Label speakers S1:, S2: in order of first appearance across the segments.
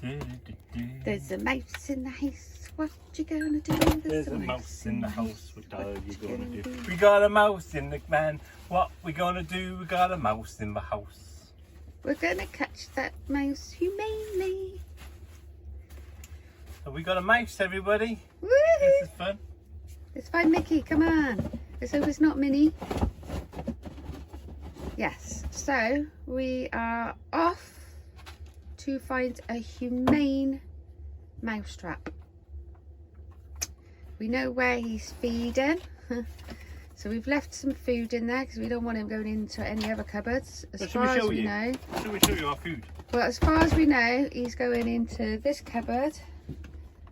S1: There's a mouse in the house. What you gonna do?
S2: There's a mouse in the house. What are you gonna do? We got a mouse in the man. What we gonna do? We got a mouse in the house.
S1: We're gonna catch that mouse humanely.
S2: So we got a mouse, everybody.
S1: Woo!
S2: This is fun.
S1: Let's find Mickey. Come on. Let's hope it's not Minnie. Yes. So we are off to find a humane mousetrap. We know where he's feeding. So we've left some food in there because we don't want him going into any other cupboards. As far as we know.
S2: Should we show you our food?
S1: Well, as far as we know, he's going into this cupboard,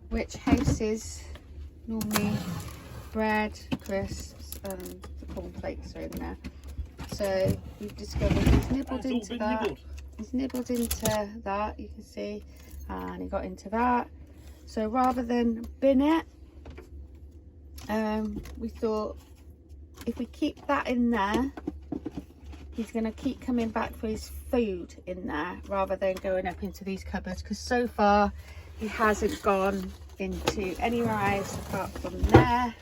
S1: which houses normally bread, crisps, and the cornflakes are in there. So we've discovered he's nibbled into that. Nibbled. He's nibbled into that, you can see, and he got into that. So rather than bin it, we thought if we keep that in there, he's going to keep coming back for his food in there rather than going up into these cupboards, because so far he hasn't gone into anywhere else apart from there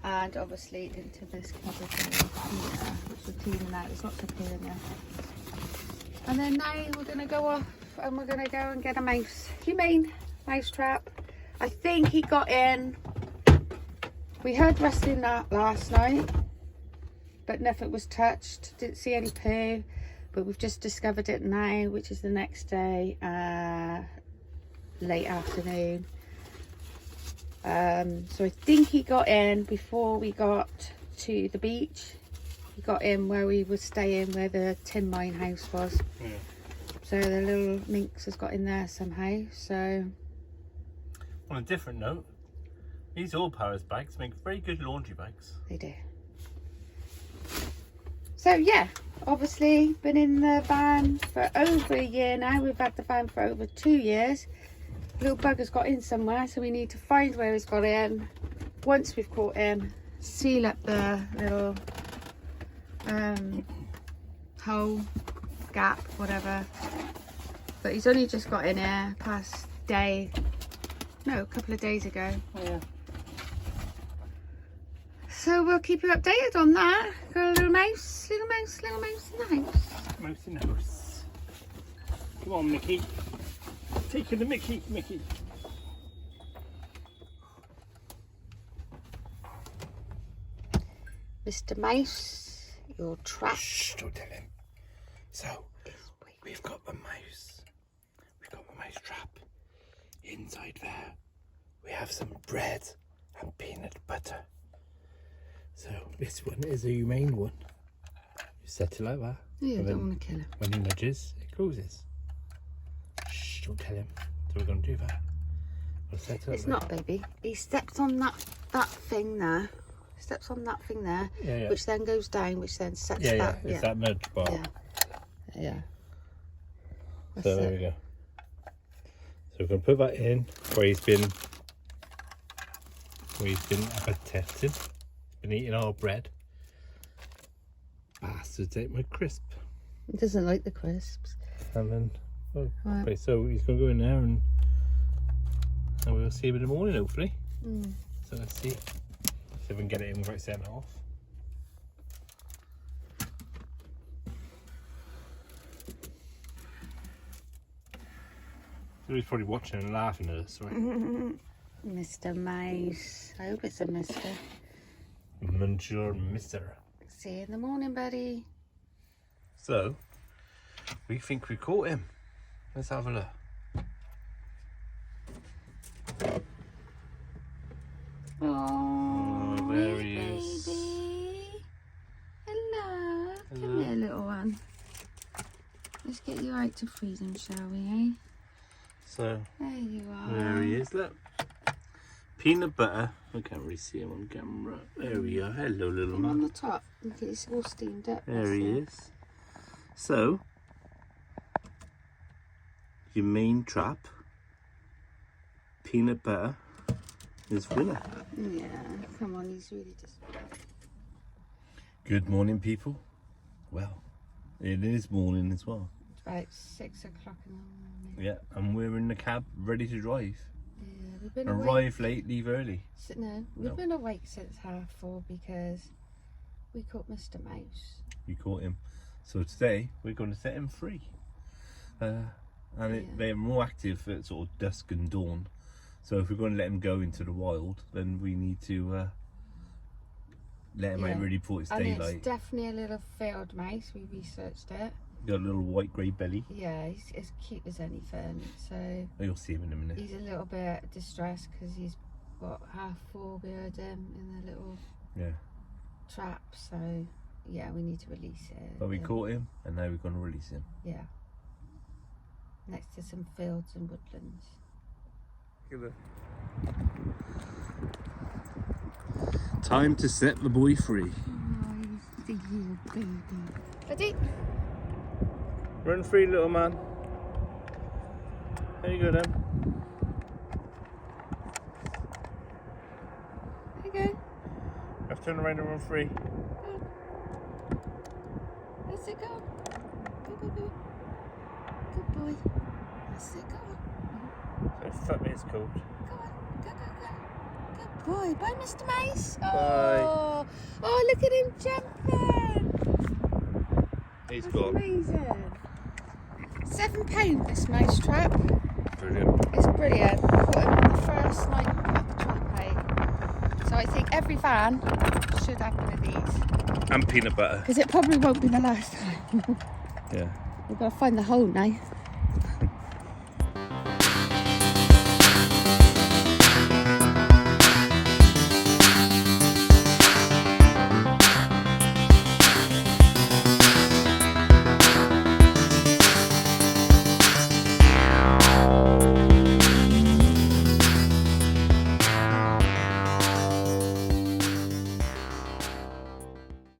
S1: and obviously into this cupboard here, which we're cleaning out. There's lots of poo in there. And then now we're going to go off and we're going to go and get a humane mouse trap. I think he got in. We heard rustling that last night, but nothing was touched. Didn't see any poo, but we've just discovered it now, which is the next day, late afternoon. So I think he got in before we got to the beach. He got in where we were staying, where the tin mine house was. Yeah. So the little minx has got in there somehow. So
S2: on a different note, these All Powers bags make very good laundry bags.
S1: They do. So yeah, obviously been in the van for over a year now. We've had the van for over 2 years. Little bugger's got in somewhere, so we need to find where he's got in. Once we've caught him, seal up the little hole, gap, whatever. But he's only just got in here past a couple of days ago.
S2: Yeah.
S1: So we'll keep you updated on that. Got a little mouse in the house.
S2: Mouse in the house. Come on, Mickey. Taking the Mickey.
S1: Mr. Mouse, you're trapped.
S2: Shh, don't tell him. So, we've got the mouse. We've got the mouse trap. Inside there, we have some bread and peanut butter. So, this one is a humane one. You set it like that.
S1: Yeah, I don't want to kill him.
S2: When he nudges, it closes. Shh, don't tell him. So we're going to do that. We'll set it up.
S1: It's not, baby. He steps on that thing there. Steps on that thing there,
S2: yeah.
S1: Which then goes down, which then sets that.
S2: Yeah, it's that nudge bar.
S1: Yeah.
S2: So there we go. So we're going to put that in where he's been appetited. He's been eating our bread. Bastards ate my crisp.
S1: He doesn't like the crisps.
S2: And then, okay, so he's going to go in there and we'll see him in the morning, hopefully. So let's see if we can get it in without setting it off. So he's probably watching and laughing at us, right?
S1: Mr. Mouse. I hope it's a mister.
S2: Monsieur Mister.
S1: See you in the morning, buddy.
S2: So, we think we caught him. Let's have a look.
S1: Oh,
S2: there he is.
S1: Baby. Hello. Come here, little one. Let's get you out to freedom, shall we, eh?
S2: So,
S1: there you are.
S2: There he is, look. Peanut butter. I can't really see him on camera. There we are. Hello, little man.
S1: On the top. Look, it's all steamed up.
S2: There he is. So, your main trap, peanut butter, is winner.
S1: Yeah, come on, he's really just...
S2: Good morning, people. Well, it is morning as well.
S1: about 6 o'clock in the morning.
S2: Yeah, and we're in the cab, ready to drive.
S1: Yeah, we've been
S2: Arrive late, leave early.
S1: We've been awake since 4:30 because we caught Mr. Mouse.
S2: You caught him. So today we're going to set him free. They're more active at sort of dusk and dawn. So if we're going to let him go into the wild, then we need to let him out really before it's daylight.
S1: And it's definitely a little field mouse. We researched it.
S2: Got a little white grey belly.
S1: Yeah, he's as cute as anything. So
S2: you'll see him in a minute.
S1: He's a little bit distressed because he's 4:30 we heard him in the little trap. So yeah, we need to release it.
S2: But we caught him, and now we're going to release him.
S1: Yeah. Next to some fields and woodlands.
S2: Look at that. Time to set the boy free.
S1: Oh, he's the little baby. Ready?
S2: Run free, little man. There you go, then.
S1: There you go.
S2: Let's turn around and run free.
S1: Let's it go. Go, go, go. Good boy. Let's it go.
S2: So fuck me, it's called.
S1: Go on. Go, go, go. Good boy. Bye, Mr. Mouse.
S2: Bye.
S1: Oh, look at him jumping.
S2: He's
S1: That's
S2: gone.
S1: amazing. £7 this mouse trap.
S2: Brilliant.
S1: It's brilliant. Caught him on the first night we put the trap out. So I think every van should have one of these.
S2: And peanut butter.
S1: Because it probably won't be the last time.
S2: Yeah.
S1: We've got to find the hole now.